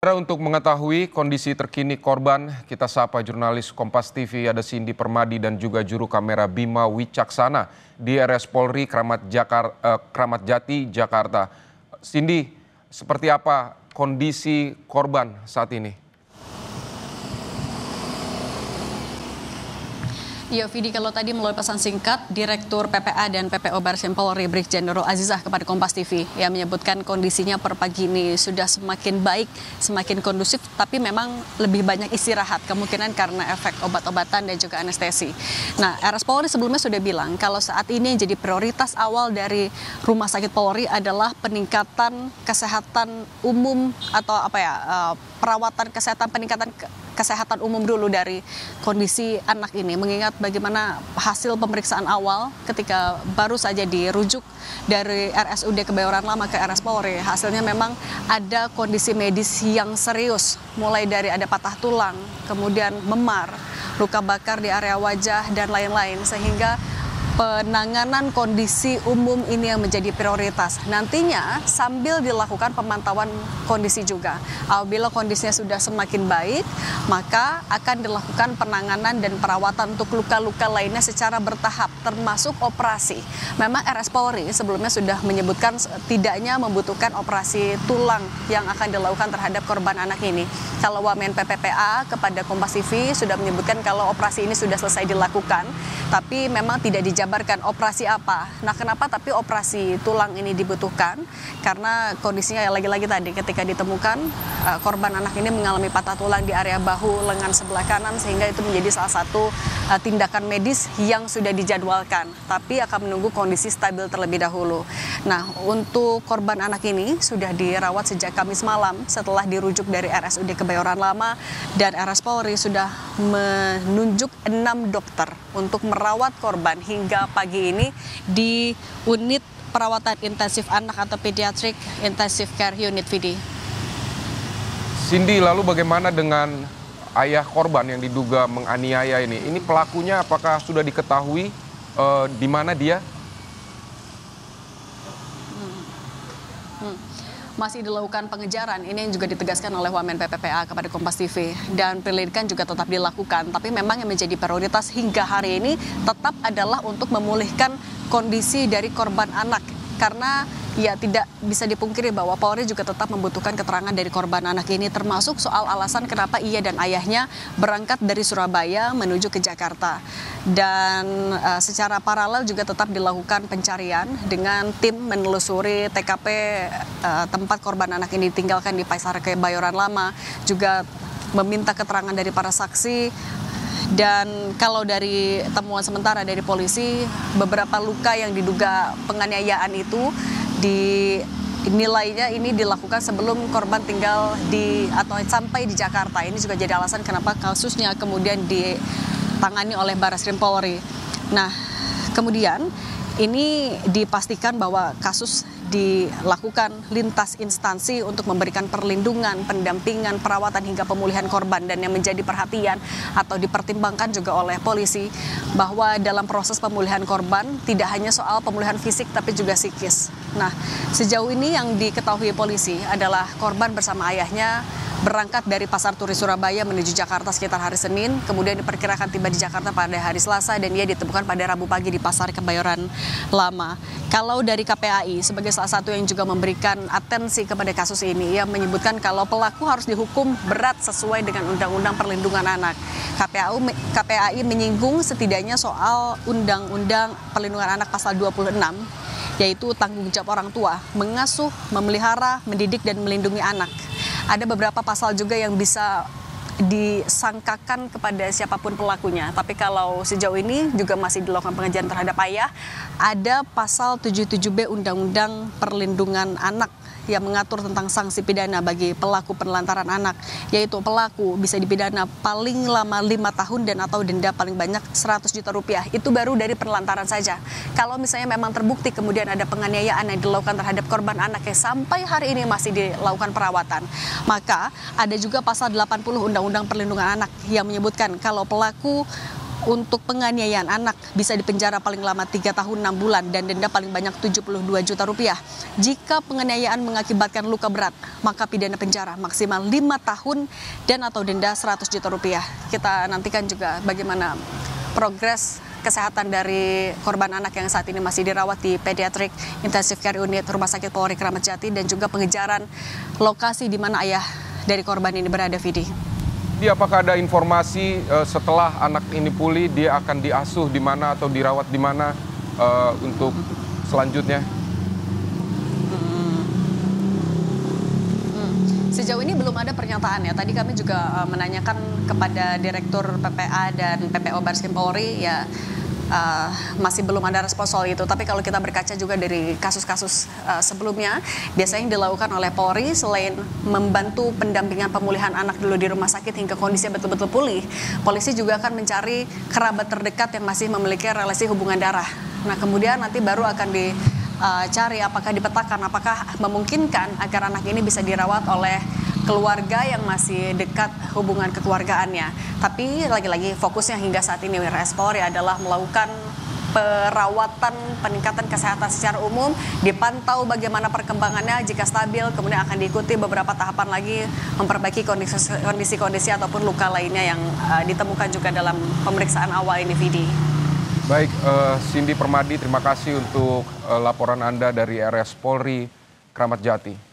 Untuk mengetahui kondisi terkini korban, kita sapa jurnalis Kompas TV ada Cindy Permadi dan juga juru kamera Bima Wicaksana di RS Polri Kramat Jati, Jakarta. Cindy, seperti apa kondisi korban saat ini? Ya, Vidi, kalau tadi melalui pesan singkat, Direktur PPA dan PPO Barreskrim Polri Brigjen Nurul Azizah kepada Kompas TV yang menyebutkan kondisinya per pagi ini sudah semakin baik, semakin kondusif, tapi memang lebih banyak istirahat, kemungkinan karena efek obat-obatan dan juga anestesi. Nah, RS Polri sebelumnya sudah bilang kalau saat ini yang jadi prioritas awal dari Rumah Sakit Polri adalah peningkatan kesehatan umum atau perawatan kesehatan, peningkatan kesehatan umum dulu dari kondisi anak ini, mengingat bagaimana hasil pemeriksaan awal ketika baru saja dirujuk dari RSUD Kebayoran Lama ke RS Polri. Hasilnya memang ada kondisi medis yang serius, mulai dari ada patah tulang, kemudian memar, luka bakar di area wajah, dan lain-lain, sehingga penanganan kondisi umum ini yang menjadi prioritas. Nantinya sambil dilakukan pemantauan kondisi juga. Apabila kondisinya sudah semakin baik, maka akan dilakukan penanganan dan perawatan untuk luka-luka lainnya secara bertahap, termasuk operasi. Memang RS Polri sebelumnya sudah menyebutkan tidaknya membutuhkan operasi tulang yang akan dilakukan terhadap korban anak ini. Kalau Wamen PPPA kepada Kompas TV sudah menyebutkan kalau operasi ini sudah selesai dilakukan, tapi memang tidak dijabarkan operasi apa. Nah, kenapa tapi operasi tulang ini dibutuhkan? Karena kondisinya lagi-lagi tadi ketika ditemukan korban anak ini mengalami patah tulang di area bahu lengan sebelah kanan, sehingga itu menjadi salah satu tindakan medis yang sudah dijadwalkan, tapi akan menunggu kondisi stabil terlebih dahulu. Nah, untuk korban anak ini sudah dirawat sejak Kamis malam setelah dirujuk dari RSUD Kebayoran Lama, dan RS Polri sudah menunjuk 6 dokter untuk merawat korban hingga pagi ini di unit perawatan intensif anak atau pediatric intensive care unit, Vidi. Cindy, lalu bagaimana dengan ayah korban yang diduga menganiaya ini? Ini pelakunya apakah sudah diketahui di mana dia? Masih dilakukan pengejaran, ini yang juga ditegaskan oleh Wamen PPPA kepada Kompas TV, dan penyelidikan juga tetap dilakukan, tapi memang yang menjadi prioritas hingga hari ini tetap adalah untuk memulihkan kondisi dari korban anak, karena ya tidak bisa dipungkiri bahwa Polri juga tetap membutuhkan keterangan dari korban anak ini, termasuk soal alasan kenapa ia dan ayahnya berangkat dari Surabaya menuju ke Jakarta. Dan secara paralel juga tetap dilakukan pencarian dengan tim menelusuri TKP tempat korban anak ini ditinggalkan di Pasar Kebayoran Lama, juga meminta keterangan dari para saksi. Dan kalau dari temuan sementara dari polisi, beberapa luka yang diduga penganiayaan itu dinilainya ini dilakukan sebelum korban tinggal atau sampai di Jakarta. Ini juga jadi alasan kenapa kasusnya kemudian ditangani oleh Barreskrim Polri. Nah, kemudian ini dipastikan bahwa kasus dilakukan lintas instansi untuk memberikan perlindungan, pendampingan, perawatan hingga pemulihan korban, dan yang menjadi perhatian atau dipertimbangkan juga oleh polisi bahwa dalam proses pemulihan korban tidak hanya soal pemulihan fisik tapi juga psikis. Nah, sejauh ini yang diketahui polisi adalah korban bersama ayahnya berangkat dari Pasar Turi Surabaya menuju Jakarta sekitar hari Senin, kemudian diperkirakan tiba di Jakarta pada hari Selasa, dan ia ditemukan pada Rabu pagi di Pasar Kebayoran Lama. Kalau dari KPAI sebagai salah satu yang juga memberikan atensi kepada kasus ini, ia menyebutkan kalau pelaku harus dihukum berat sesuai dengan Undang-Undang Perlindungan Anak. KPAI menyinggung setidaknya soal Undang-Undang Perlindungan Anak pasal 26, yaitu tanggung jawab orang tua mengasuh, memelihara, mendidik, dan melindungi anak. Ada beberapa pasal juga yang bisa disangkakan kepada siapapun pelakunya. Tapi kalau sejauh ini juga masih dilakukan pengejaran terhadap ayah, ada pasal 77B Undang-Undang Perlindungan Anak yang mengatur tentang sanksi pidana bagi pelaku penelantaran anak, yaitu pelaku bisa dipidana paling lama 5 tahun dan atau denda paling banyak 100 juta rupiah. Itu baru dari penelantaran saja. Kalau misalnya memang terbukti kemudian ada penganiayaan yang dilakukan terhadap korban anak yang sampai hari ini masih dilakukan perawatan, maka ada juga pasal 80 Undang-Undang Perlindungan Anak yang menyebutkan kalau pelaku untuk penganiayaan anak bisa dipenjara paling lama 3 tahun 6 bulan dan denda paling banyak 72 juta rupiah. Jika penganiayaan mengakibatkan luka berat, maka pidana penjara maksimal 5 tahun dan atau denda 100 juta rupiah. Kita nantikan juga bagaimana progres kesehatan dari korban anak yang saat ini masih dirawat di Pediatric Intensive Care Unit Rumah Sakit Polri Kramat Jati dan juga pengejaran lokasi di mana ayah dari korban ini berada, Vidi. Di apakah ada informasi setelah anak ini pulih dia akan diasuh di mana atau dirawat di mana untuk selanjutnya? Sejauh ini belum ada pernyataan ya. Tadi kami juga menanyakan kepada Direktur PPA dan PPO Barskrim Polri ya. Masih belum ada respon soal itu. Tapi kalau kita berkaca juga dari kasus-kasus sebelumnya, biasanya yang dilakukan oleh Polri selain membantu pendampingan pemulihan anak dulu di rumah sakit hingga kondisinya betul-betul pulih, polisi juga akan mencari kerabat terdekat yang masih memiliki relasi hubungan darah. Nah, kemudian nanti baru akan dicari apakah dipetakan, apakah memungkinkan agar anak ini bisa dirawat oleh keluarga yang masih dekat hubungan kekeluargaannya. Tapi lagi-lagi fokusnya hingga saat ini RS Polri adalah melakukan perawatan peningkatan kesehatan secara umum, dipantau bagaimana perkembangannya, jika stabil kemudian akan diikuti beberapa tahapan lagi memperbaiki kondisi-kondisi ataupun luka lainnya yang ditemukan juga dalam pemeriksaan awal ini, Vidi. Baik, Cindy Permadi, terima kasih untuk laporan Anda dari RS Polri Kramat Jati.